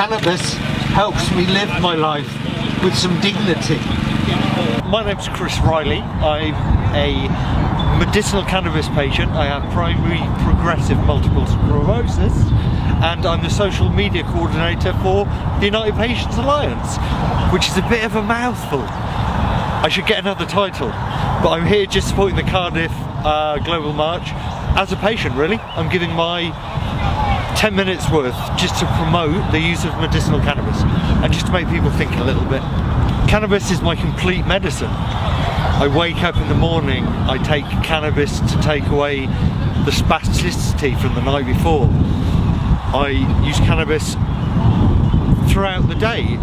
Cannabis helps me live my life with some dignity. My name's Reilly. I'm a medicinal cannabis patient. I have primary progressive multiple sclerosis, and I'm the social media coordinator for the United Patients Alliance, which is a bit of a mouthful. I should get another title, but I'm here just supporting the Cardiff Global March as a patient, really. I'm giving my 10 minutes worth just to promote the use of medicinal cannabis and just to make people think a little bit. Cannabis is my complete medicine. I wake up in the morning, I take cannabis to take away the spasticity from the night before. I use cannabis throughout the day.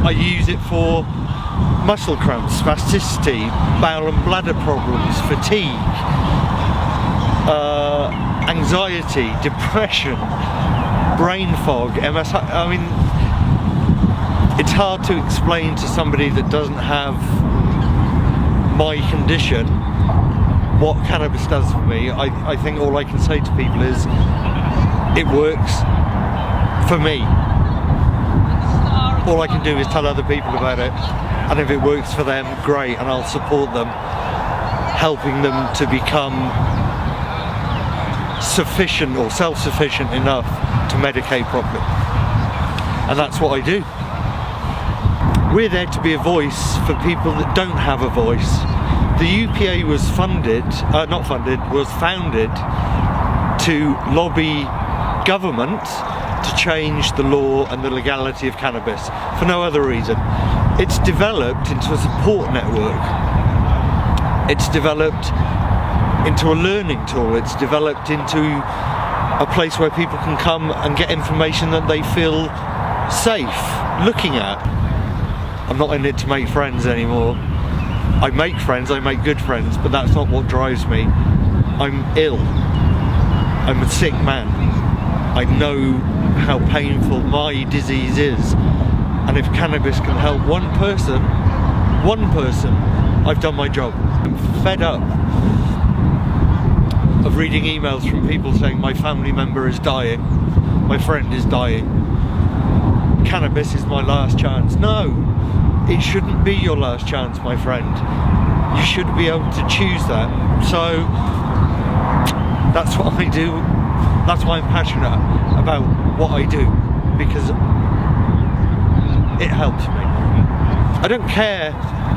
I use it for muscle cramps, spasticity, bowel and bladder problems, fatigue, anxiety, depression, brain fog, MS. I mean, it's hard to explain to somebody that doesn't have my condition what cannabis does for me. I think all I can say to people is it works for me. All I can do is tell other people about it, and if it works for them, great, and I'll support them, helping them to become sufficient or self-sufficient enough to medicate properly. And that's what I do. We're there to be a voice for people that don't have a voice. The UPA was founded to lobby government to change the law and the legality of cannabis for no other reason. It's developed into a support network. It's developed into a learning tool. It's developed into a place where people can come and get information that they feel safe looking at. I'm not in it to make friends anymore. I make friends, I make good friends, but that's not what drives me. I'm ill. I'm a sick man. I know how painful my disease is. And if cannabis can help one person, I've done my job. I'm fed up of reading emails from people saying my family member is dying, my friend is dying. Cannabis is my last chance. No, it shouldn't be your last chance, my friend. You should be able to choose that. So that's what I do. That's why I'm passionate about what I do, because it helps me. I don't care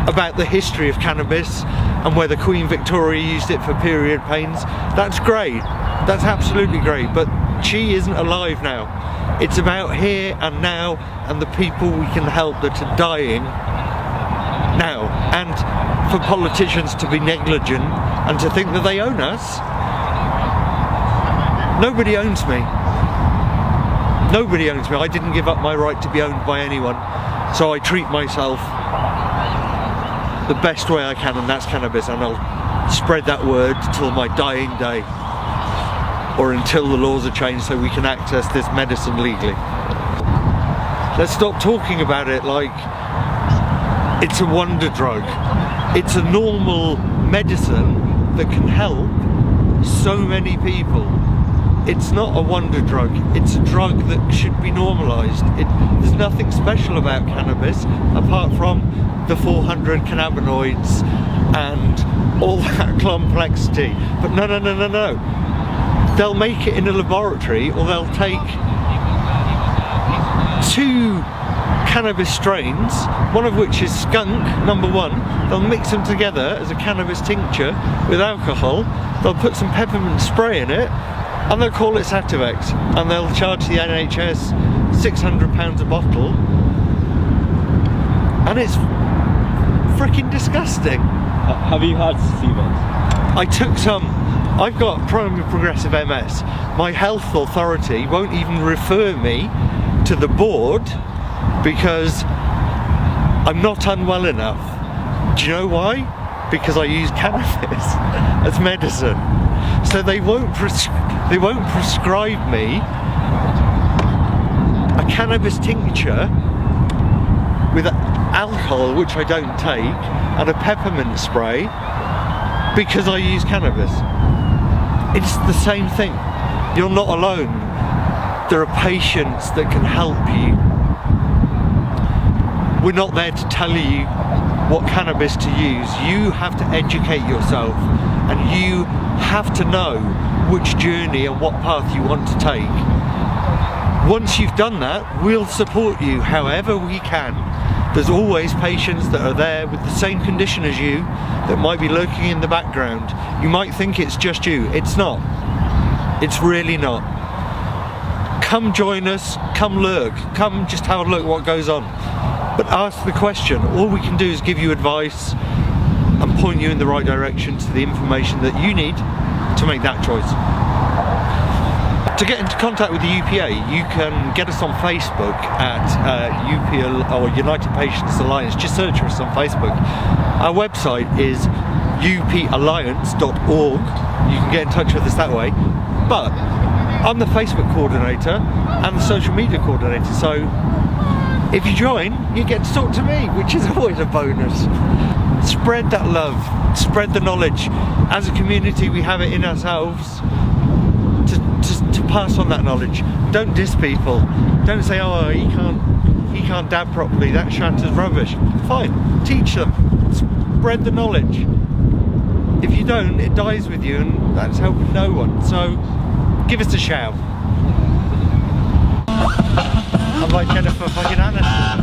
about the history of cannabis and whether Queen Victoria used it for period pains. That's great. That's absolutely great. But she isn't alive now. It's about here and now and the people we can help that are dying now. And for politicians to be negligent and to think that they own us. Nobody owns me. Nobody owns me. I didn't give up my right to be owned by anyone. So I treat myself the best way I can, and that's cannabis, and I'll spread that word till my dying day, or until the laws are changed so we can access this medicine legally. Let's stop talking about it like it's a wonder drug. It's a normal medicine that can help so many people. It's not a wonder drug, it's a drug that should be normalised. There's nothing special about cannabis apart from the 400 cannabinoids and all that complexity. But no. They'll make it in a laboratory, or they'll take 2 cannabis strains, one of which is skunk, number 1. They'll mix them together as a cannabis tincture with alcohol. They'll put some peppermint spray in it, and they'll call it Sativex, and they'll charge the NHS £600 a bottle, and it's freaking disgusting. Have you had Sativex? I took some. I've got primary progressive MS. My health authority won't even refer me to the board because I'm not unwell enough. Do you know why? Because I use cannabis as medicine. So they won't prescribe me a cannabis tincture with alcohol, which I don't take, and a peppermint spray because I use cannabis. It's the same thing. You're not alone. There are patients that can help you. We're not there to tell you what cannabis to use. You have to educate yourself, and you have to know which journey and what path you want to take. Once you've done that, we'll support you however we can. There's always patients that are there with the same condition as you that might be lurking in the background. You might think it's just you. It's not. It's really not. Come join us, come lurk, come just have a look what goes on. But ask the question. All we can do is give you advice and point you in the right direction to the information that you need to make that choice. To get into contact with the UPA, you can get us on Facebook at UPA or United Patients Alliance. Just search for us on Facebook. Our website is upalliance.org. You can get in touch with us that way. But I'm the Facebook coordinator and the social media coordinator, so if you join, you get to talk to me, which is always a bonus. Spread that love, spread the knowledge. As a community, we have it in ourselves to pass on that knowledge. Don't diss people. Don't say, oh, he can't dab properly, that shatter's rubbish. Fine, teach them. Spread the knowledge. If you don't, it dies with you, and that's helping no one. So give us a shout. I'm like Jennifer fucking Aniston.